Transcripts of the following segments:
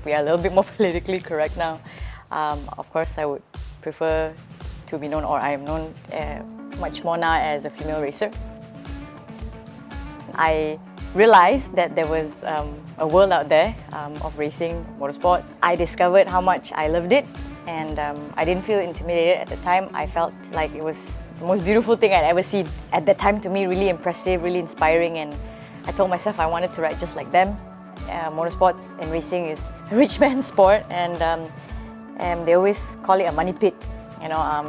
we are a little bit more politically correct now. Of course, I would prefer to be known, or I am known much more now as a female racer. I realized that there was a world out there of racing motorsports. I discovered how much I loved it, and I didn't feel intimidated at the time. I felt like it was the most beautiful thing I'd ever seen. At that time, to me, really impressive, really inspiring, and I told myself I wanted to ride just like them. Motorsports and racing is a rich man's sport, and they always call it a money pit.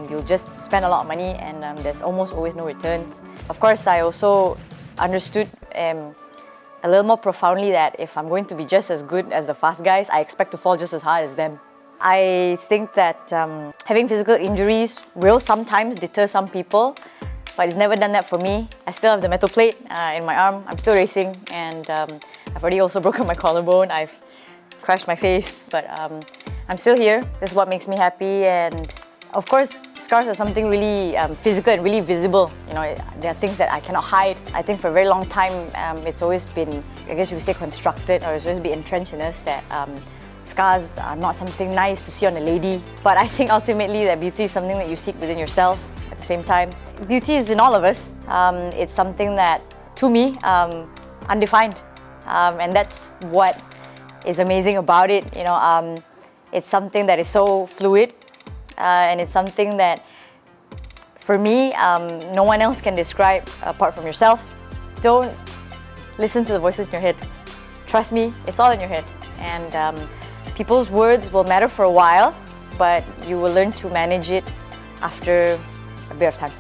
You'll just spend a lot of money, and there's almost always no returns. Of course, I also understood a little more profoundly that if I'm going to be just as good as the fast guys, I expect to fall just as hard as them. I think that having physical injuries will sometimes deter some people, but it's never done that for me. I still have the metal plate in my arm. I'm still racing, and I've already also broken my collarbone. I've crashed my face, but I'm still here. This is what makes me happy, and of course, scars are something really physical and really visible. There are things that I cannot hide. I think for a very long time, it's always been, I guess you would say, constructed, or it's always been entrenched in us that scars are not something nice to see on a lady. But I think ultimately that beauty is something that you seek within yourself at the same time. Beauty is in all of us. It's something that, to me, undefined. And that's what is amazing about it. It's something that is so fluid. And it's something that, for me, no one else can describe apart from yourself. Don't listen to the voices in your head. Trust me, it's all in your head. And people's words will matter for a while, but you will learn to manage it after a bit of time.